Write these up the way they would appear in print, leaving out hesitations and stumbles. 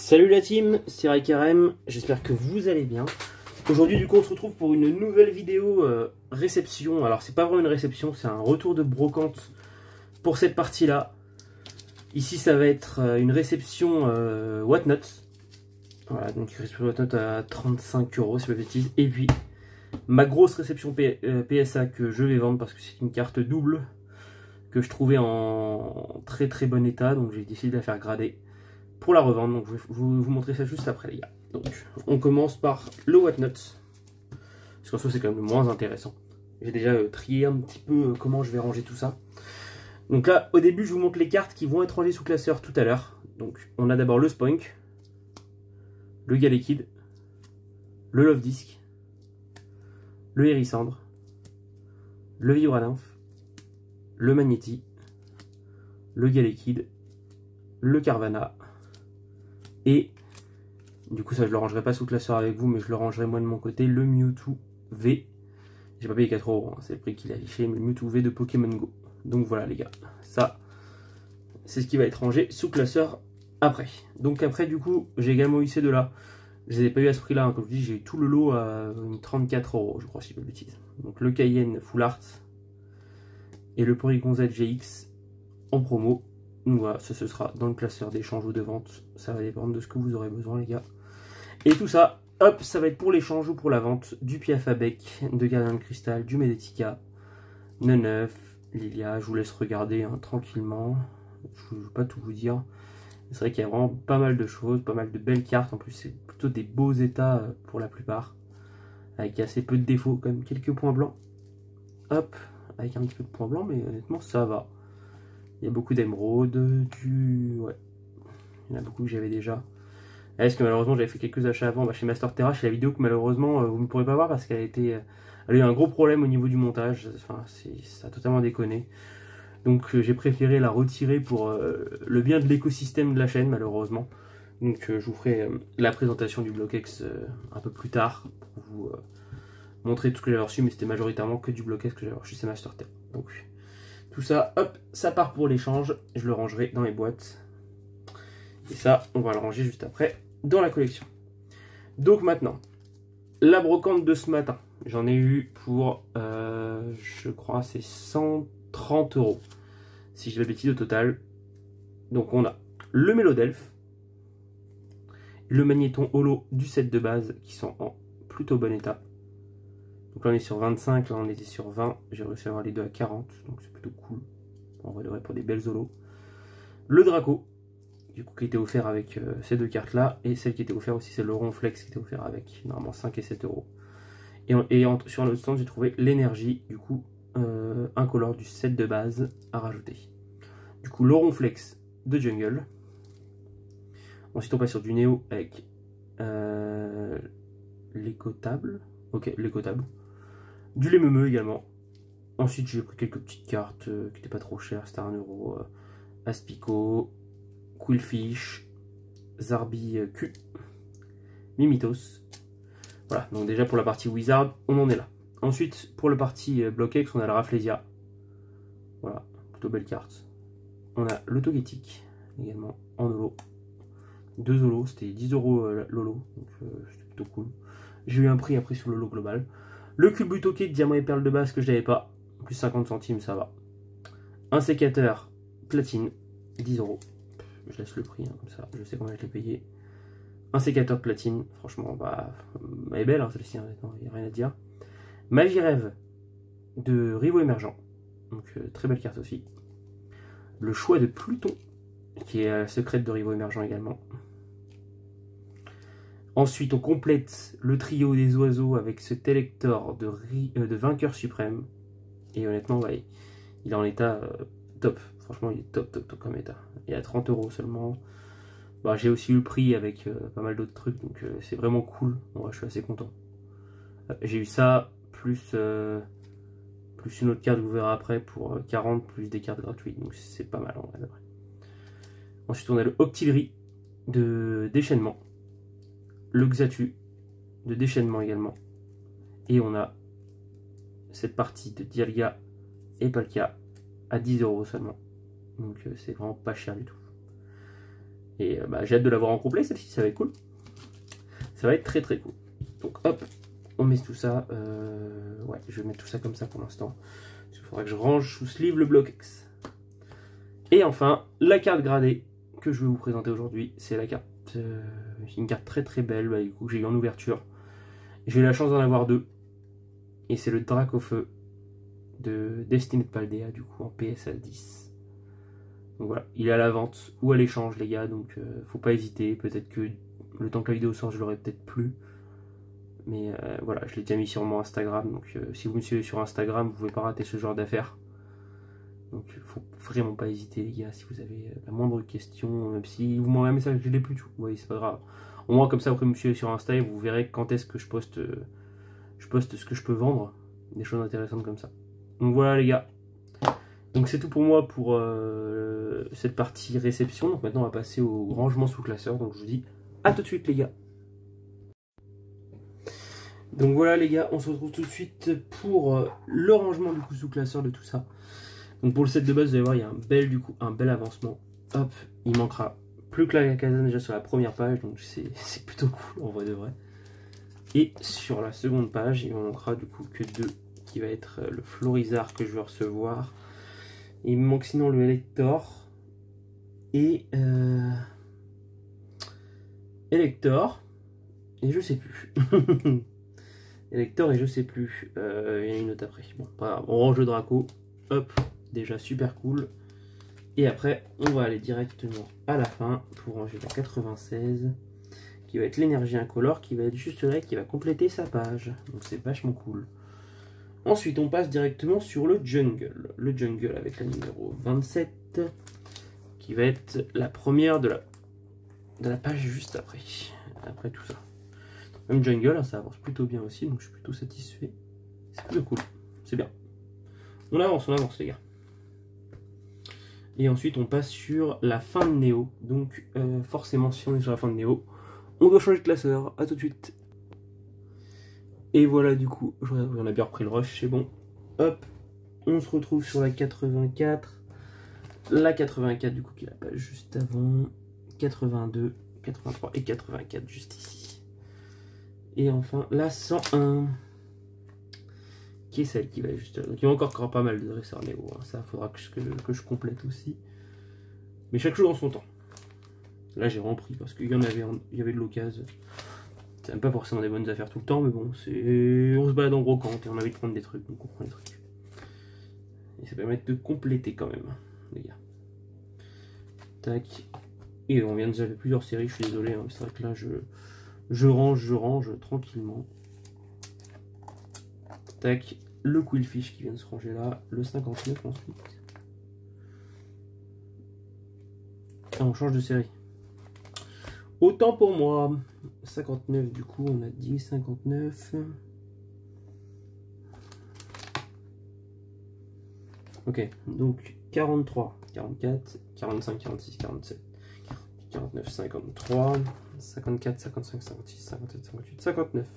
Salut la team, c'est Raikarem, j'espère que vous allez bien. Aujourd'hui du coup on se retrouve pour une nouvelle vidéo réception. Alors c'est pas vraiment une réception, c'est un retour de brocante pour cette partie là. Ici ça va être une réception Whatnot. Voilà, donc réception Whatnot à 35 € si je ne bêtise. Et puis ma grosse réception PSA que je vais vendre parce que c'est une carte double que je trouvais en très bon état, donc j'ai décidé de la faire grader pour la revendre. Donc je vais vous montrer ça juste après les gars. Donc on commence par le Whatnot, parce qu'en soi c'est quand même le moins intéressant. J'ai déjà trié un petit peu comment je vais ranger tout ça. Donc là au début je vous montre les cartes qui vont être rangées sous classeur tout à l'heure. Donc on a d'abord le Spoink, le Galekid, le Love Disc, le Hérissandre, le Vibra-Nymph, le Magnéti, le Galekid, le Carvanha, et du coup ça je le rangerai pas sous classeur avec vous, mais je le rangerai moi de mon côté, le Mewtwo V. J'ai pas payé 4 €, hein, c'est le prix qu'il a affiché, mais le Mewtwo V de Pokémon Go. Donc voilà les gars, ça c'est ce qui va être rangé sous classeur après. Donc après du coup j'ai également eu ces deux là. Je les ai pas eu à ce prix là, hein. Comme je dis, j'ai eu tout le lot à 34 € je crois si je ne m'abuse. Donc le Cayenne Full Art et le Porygon Z GX en promo. Donc voilà, ça ce sera dans le classeur d'échange ou de vente. Ça va dépendre de ce que vous aurez besoin les gars. Et tout ça, hop, ça va être pour l'échange ou pour la vente du Piafabec, de Gardien de Cristal, du Medettica, Neneuf, Lilia. Je vous laisse regarder hein, tranquillement. Je ne vais pas tout vous dire. C'est vrai qu'il y a vraiment pas mal de choses, pas mal de belles cartes. En plus, c'est plutôt des beaux états pour la plupart. Avec assez peu de défauts, quand même quelques points blancs. Hop, avec un petit peu de points blancs, mais honnêtement, ça va. Il y a beaucoup d'émeraudes, ouais. Il y en a beaucoup que j'avais déjà. Est-ce que malheureusement, j'avais fait quelques achats avant chez Master Terra, chez la vidéo que malheureusement, vous ne pourrez pas voir parce qu'elle elle a eu un gros problème au niveau du montage. Enfin, ça a totalement déconné. Donc j'ai préféré la retirer pour le bien de l'écosystème de la chaîne malheureusement. Donc je vous ferai la présentation du BlockX un peu plus tard pour vous montrer tout ce que j'avais reçu, mais c'était majoritairement que du BlockX que j'avais reçu chez Master Terra. Donc tout ça, hop, ça part pour l'échange. Je le rangerai dans les boîtes. Et ça, on va le ranger juste après dans la collection. Donc maintenant, la brocante de ce matin. J'en ai eu pour, je crois, c'est 130 €. Si je ne bêtise au total. Donc on a le Mélodelph, le Magnéton Holo du set de base qui sont en plutôt bon état. Donc là on est sur 25, là on était sur 20. J'ai réussi à avoir les deux à 40, donc c'est plutôt cool. On va devrait pour des belles holos. Le Draco, du coup qui était offert avec ces deux cartes là. Et celle qui était offerte aussi c'est le Ronflex qui était offert avec normalement 5 et 7 €. Sur l'autre stand j'ai trouvé l'énergie, du coup incolore du set de base à rajouter. Du coup, l'Oronflex de Jungle. Ensuite, on passe sur du Néo avec l'écotable. Ok, l'écotable. Du Lémemeux également. Ensuite, j'ai pris quelques petites cartes qui n'étaient pas trop chères. C'était 1 €. Aspico, Quillfish, Zarbi Q, Mimitos. Voilà, donc déjà pour la partie Wizard, on en est là. Ensuite, pour le partie BlockX, on a le Rafflesia. Voilà, plutôt belle carte. On a le Togetic également en holo. 2 holos, c'était 10 € l'holo, donc c'était plutôt cool. J'ai eu un prix après sur le lot global. Le Culbuto-Kit Diamant et Perle de base que je n'avais pas, plus 50 centimes, ça va. Un sécateur platine, 10 €. Je laisse le prix, hein, comme ça, je sais combien je l'ai payé. Un sécateur platine, franchement, bah, elle est belle hein, celle-ci, honnêtement, il n'y a rien à dire. Magirève de Rivo Émergent, donc très belle carte aussi. Le choix de Pluton, qui est la secrète de Rivo Émergent également. Ensuite, on complète le trio des oiseaux avec ce Telector de Vainqueur Suprême. Et honnêtement, ouais, il est en état top. Franchement, il est top comme état. Il est à 30 € seulement. Bah, j'ai aussi eu le prix avec pas mal d'autres trucs, donc c'est vraiment cool. Bon, ouais, je suis assez content. J'ai eu ça, plus une autre carte que vous verrez après pour 40, plus des cartes gratuites. Donc c'est pas mal en vrai. Ensuite, on a le Octillery de déchaînement. Le Xatu de déchaînement également. Et on a cette partie de Dialga et Palkia à 10 € seulement. Donc c'est vraiment pas cher du tout. Et j'ai hâte de l'avoir en complet, celle-ci, ça va être cool. Ça va être très très cool. Donc hop, on met tout ça. Ouais, je vais mettre tout ça comme ça pour l'instant. Il faudra que je range sous sleeve le bloc X. Et enfin, la carte gradée que je vais vous présenter aujourd'hui, c'est la carte. Une carte très très belle, du coup, que j'ai eu en ouverture. J'ai eu la chance d'en avoir deux. Et c'est le Drac au feu de Destiny de Paldea, du coup, en PSA 10. Donc voilà, il est à la vente ou à l'échange, les gars, donc faut pas hésiter. Peut-être que le temps que la vidéo sort, je l'aurai peut-être plus. Mais voilà, je l'ai déjà mis sur mon Instagram, donc si vous me suivez sur Instagram, vous pouvez pas rater ce genre d'affaires. Donc faut vraiment pas hésiter, les gars, si vous avez la moindre question, même si vous m'envoyez un message, je l'ai plus tout. Oui, c'est pas grave. Au moins comme ça, vous pouvez me suivre sur Insta et vous verrez quand est-ce que je poste ce que je peux vendre, des choses intéressantes comme ça. Donc voilà les gars. Donc c'est tout pour moi pour cette partie réception. Donc maintenant on va passer au rangement sous classeur. Donc je vous dis à tout de suite les gars. Donc voilà les gars, on se retrouve tout de suite pour le rangement du coup sous classeur de tout ça. Donc pour le set de base, vous allez voir, il y a un bel avancement. Hop, il manquera plus que la caserne déjà sur la première page, donc c'est plutôt cool en vrai de vrai. Et sur la seconde page, il ne manquera du coup que deux, qui va être le Florizard que je vais recevoir. Il me manque sinon le Elector et Elector et je sais plus. Elector et je sais plus. Il y en a une autre après. Bon, pas grave. On range le Draco. Hop, déjà super cool. Et après, on va aller directement à la fin pour ranger la 96, qui va être l'énergie incolore, qui va être juste là, qui va compléter sa page. Donc c'est vachement cool. Ensuite, on passe directement sur le jungle. Le jungle avec la numéro 27, qui va être la première de la page juste après. Après tout ça. Même jungle, hein, ça avance plutôt bien aussi, donc je suis plutôt satisfait. C'est plutôt cool. C'est bien. On avance les gars. Et ensuite, on passe sur la fin de Néo. Donc, forcément, si on est sur la fin de Néo, on doit changer de classeur. A tout de suite. Et voilà, du coup, on a bien repris le rush, c'est bon. Hop, on se retrouve sur la 84. La 84, du coup, qui est la page juste avant. 82, 83 et 84, juste ici. Et enfin, la 101. Qui est celle qui va juste là. Donc il y a encore pas mal de dresseurs Néo. Hein. Ça, faudra que je complète aussi. Mais chaque jour en son temps. Là, j'ai rempris parce qu'il y avait de l'occasion. C'est même pas forcément des bonnes affaires tout le temps, mais bon, on se balade en brocante et on a envie de prendre des trucs, donc on prend des trucs. Et ça permet de compléter quand même, les gars. Tac. Et on vient de faire plusieurs séries, je suis désolé, hein, c'est vrai que là, je range tranquillement. Tac, le Quillfish qui vient de se ranger là, le 59 ensuite. Ah, on change de série. Autant pour moi. 59 du coup, on a dit 59. Ok, donc 43, 44, 45, 46, 47, 49, 53, 54, 55, 56, 57, 58, 59.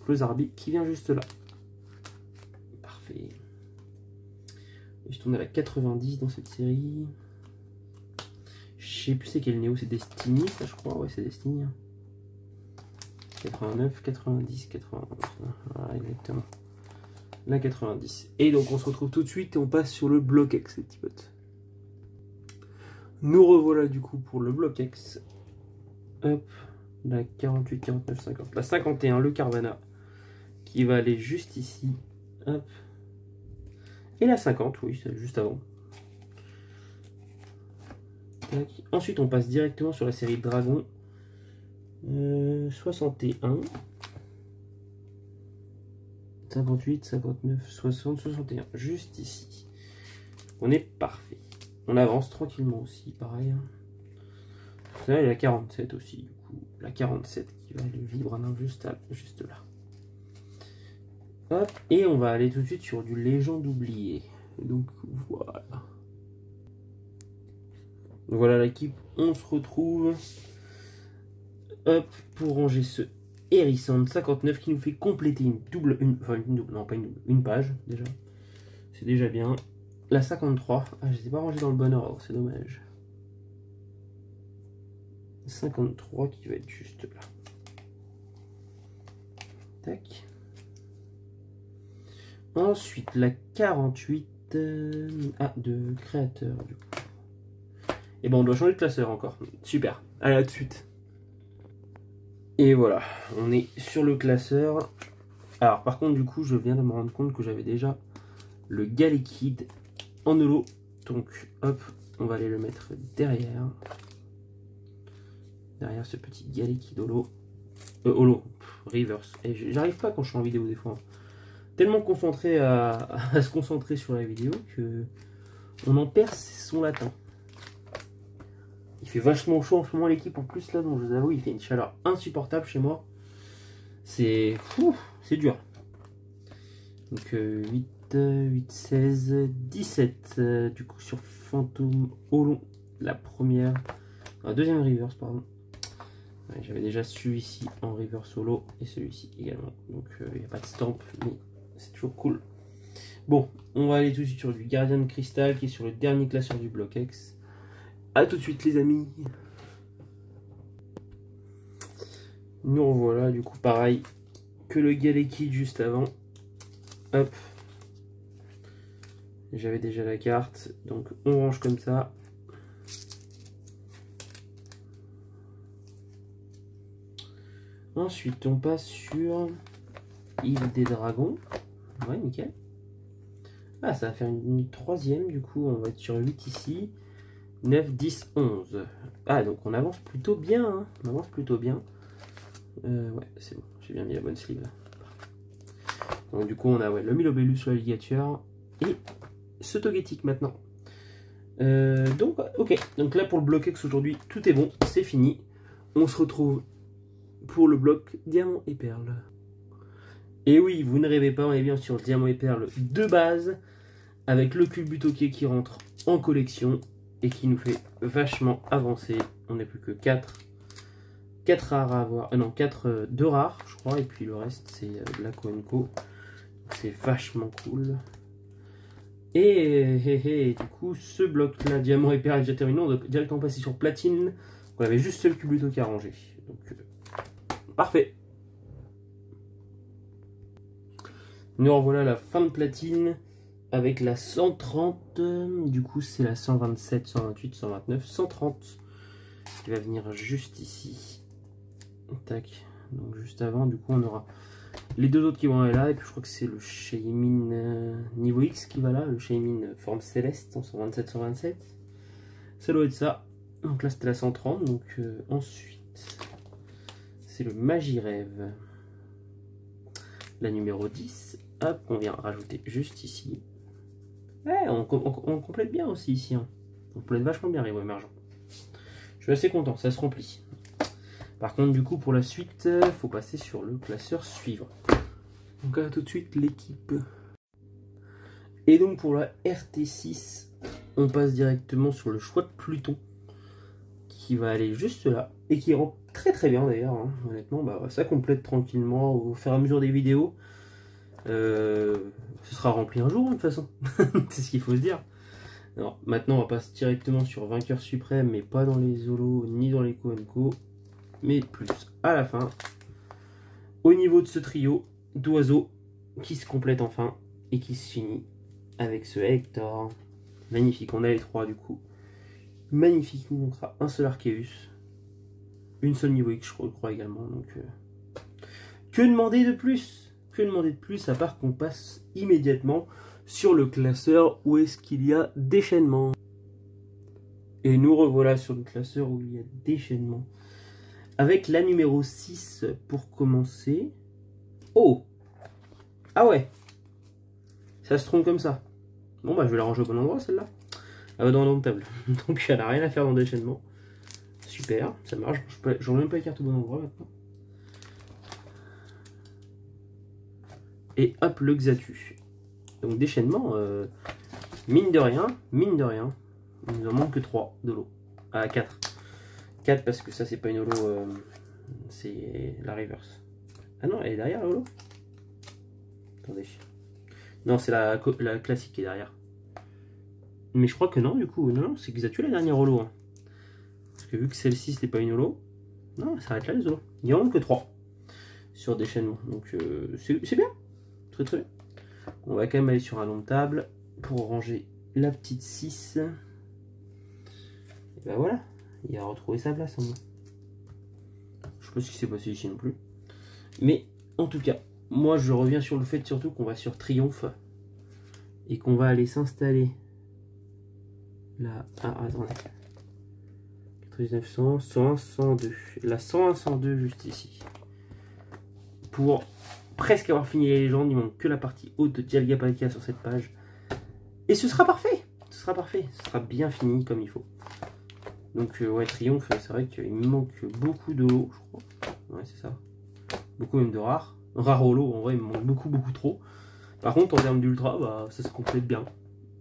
Le Zarbi qui vient juste là. Parfait. Et je tourne à la 90 dans cette série. Je sais plus c'est quel Néo, c'est Destiny, ça je crois. Ouais, c'est Destiny. 89, 90, 91. Voilà, exactement. La 90. Et donc on se retrouve tout de suite et on passe sur le bloc X, les petits potes. Nous revoilà du coup pour le bloc X. Hop, la 48, 49, 50. La 51, le Carvana, qui va aller juste ici. Hop. Et la 50, oui, c'est juste avant. Tac. Ensuite, on passe directement sur la série Dragon. 61. 58, 59, 60, 61. Juste ici. On est parfait. On avance tranquillement aussi, pareil. Là, il y a la 47 aussi, du coup. La 47 qui va aller vibrer juste là. Hop, et on va aller tout de suite sur du Légende oubliée. Donc voilà. Voilà l'équipe, on se retrouve. Hop, pour ranger ce Hérisson 59 qui nous fait compléter une page déjà. C'est déjà bien. La 53, ah je ne les ai pas rangés dans le bon ordre, c'est dommage. 53 qui va être juste là. Tac. Ensuite, la 48 de créateur du coup. Et bon, on doit changer de classeur encore. Super. Allez, à tout de suite. Et voilà, on est sur le classeur. Alors, par contre, du coup, je viens de me rendre compte que j'avais déjà le Galekid en holo. Donc, hop, on va aller le mettre derrière. Derrière ce petit Galekid holo. Reverse. Et j'arrive pas quand je suis en vidéo des fois. Tellement concentré à se concentrer sur la vidéo que on en perd son latin. Il fait vachement chaud en ce moment l'équipe en plus là, donc je vous avoue il fait une chaleur insupportable chez moi. C'est dur. Donc 8, 8, 16, 17 du coup sur Fantôme Holo, la première, la deuxième reverse pardon. Ouais, j'avais déjà celui-ci en reverse solo et celui-ci également. Donc il n'y a pas de stamp mais c'est toujours cool. Bon, on va aller tout de suite sur du Gardien de Cristal qui est sur le dernier classeur du bloc X. A tout de suite les amis. Nous revoilà du coup pareil que le Galekid juste avant. Hop. J'avais déjà la carte. Donc on range comme ça. Ensuite on passe sur Yves des Dragons. Ouais nickel. Ah ça va faire une troisième du coup. On va être sur 8 ici. 9, 10, 11. Ah, donc on avance plutôt bien. Hein. On avance plutôt bien. Ouais, c'est bon. J'ai bien mis la bonne sleeve. Donc du coup, on a le Milobellus sur la ligature. Et ce Togetic maintenant. Donc, ok. Donc là, pour le bloc X aujourd'hui, tout est bon. C'est fini. On se retrouve pour le bloc Diamant et Perle. Et oui, vous ne rêvez pas. On est bien sur Diamant et Perle de base. Avec le Culbutoké qui rentre en collection. Et qui nous fait vachement avancer. On n'est plus que 4 rares à avoir. Non, 2 rares, je crois. Et puis le reste, c'est de la Coenco. C'est vachement cool. Et du coup, ce bloc-là, Diamant et Perle, est déjà terminé. On doit directement passer sur Platine. On avait juste seul Culbuto qui a rangé. Donc, parfait. Nous revoilà à la fin de Platine. Avec la 130, du coup c'est la 127, 128, 129, 130 qui va venir juste ici. Tac, donc juste avant, du coup on aura les deux autres qui vont aller là, et puis je crois que c'est le Shaymin niveau X qui va là, le Shaymin forme céleste en 127, 127. Ça doit être ça. Donc là c'était la 130, donc ensuite c'est le Magirêve, la numéro 10. Hop, on vient rajouter juste ici. Ouais, on complète bien aussi ici. Hein. On complète vachement bien Rivo Émergent. Je suis assez content, ça se remplit. Par contre, du coup, pour la suite, il faut passer sur le classeur suivant. Donc là, tout de suite, l'équipe. Et donc, pour la RT6, on passe directement sur le choix de Pluton. Qui va aller juste là. Et qui rentre très très bien d'ailleurs. Hein. Honnêtement, bah, ça complète tranquillement au fur et à mesure des vidéos. Ce sera rempli un jour, hein, de toute façon. C'est ce qu'il faut se dire. Alors, maintenant, on va passer directement sur Vainqueur Suprême, mais pas dans les Holos ni dans les Coenco, mais plus à la fin. Au niveau de ce trio d'oiseaux qui se complète enfin et qui se finit avec ce Hector. Magnifique, on a les trois du coup. Magnifique, il nous montrera un seul Arceus. Une seule niveau X, je crois également. Donc, que demander de plus? Que demander de plus à part qu'on passe immédiatement sur le classeur où est-ce qu'il y a déchaînement. Et nous revoilà sur le classeur où il y a déchaînement. Avec la numéro 6 pour commencer. Oh! Ah ouais! Ça se trompe comme ça. Bon bah je vais la ranger au bon endroit celle-là. Elle va dans la table. Donc elle n'a rien à faire dans le déchaînement. Super, ça marche. J'en ai même pas les cartes au bon endroit maintenant. Et hop, le Xatu. Donc déchaînement, mine de rien, il nous en manque que 3 de l'eau. Ah, 4. 4 parce que ça, c'est pas une holo, c'est la reverse. Ah non, elle est derrière la holo. Attendez. Non, c'est la classique qui est derrière. Mais je crois que non, du coup. Non, c'est Xatu la dernière holo. Hein. que vu que celle-ci c'était pas une holo, non, elle s'arrête là les holos. Il n'y en a que 3 sur déchaînement. Donc c'est bien. Très très bien. On va quand même aller sur un long de table pour ranger la petite 6. Et ben voilà, il a retrouvé sa place en moi. Je sais pas ce qui s'est passé ici non plus. Mais en tout cas, moi je reviens sur le fait surtout qu'on va sur Triomphe et qu'on va aller s'installer là. Ah attendez. 900, 101, 102. La 101, 102 juste ici. Pour presque avoir fini les légendes, il manque que la partie haute de Dialga Palkia sur cette page. Et ce sera parfait. Ce sera parfait. Ce sera bien fini comme il faut. Donc ouais, Triomphe, c'est vrai qu'il me manque beaucoup de holo, je crois. Ouais, c'est ça. Beaucoup même de rares. Rare holo, en vrai, il me manque beaucoup trop. Par contre, en termes d'ultra, bah, ça se complète bien.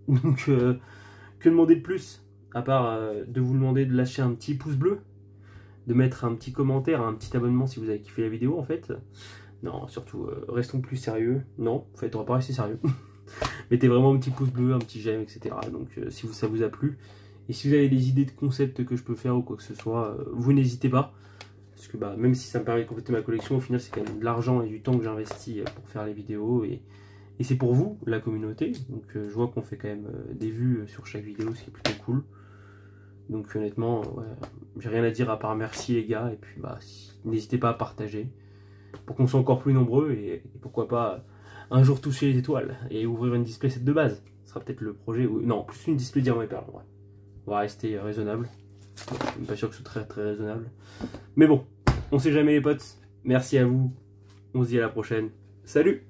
Donc, que demander de plus? À part de vous demander de lâcher un petit pouce bleu, de mettre un petit commentaire, un petit abonnement si vous avez kiffé la vidéo en fait. Non, surtout, restons plus sérieux. Non, en fait, on va pas rester sérieux. Mettez vraiment un petit pouce bleu, un petit j'aime, etc. Donc, si ça vous a plu. Et si vous avez des idées de concepts que je peux faire ou quoi que ce soit, vous n'hésitez pas. Parce que bah, même si ça me permet de compléter ma collection, au final, c'est quand même de l'argent et du temps que j'investis pour faire les vidéos. Et c'est pour vous, la communauté. Donc, je vois qu'on fait quand même des vues sur chaque vidéo, ce qui est plutôt cool. Donc honnêtement, ouais, j'ai rien à dire à part merci les gars, et puis bah n'hésitez pas à partager pour qu'on soit encore plus nombreux et pourquoi pas un jour toucher les étoiles et ouvrir une display set de base. Ce sera peut-être le projet, ou non, plus une display diamant et perle. Ouais. On va rester raisonnable. Bon, je suis pas sûr que ce soit très raisonnable. Mais bon, on sait jamais les potes. Merci à vous. On se dit à la prochaine. Salut!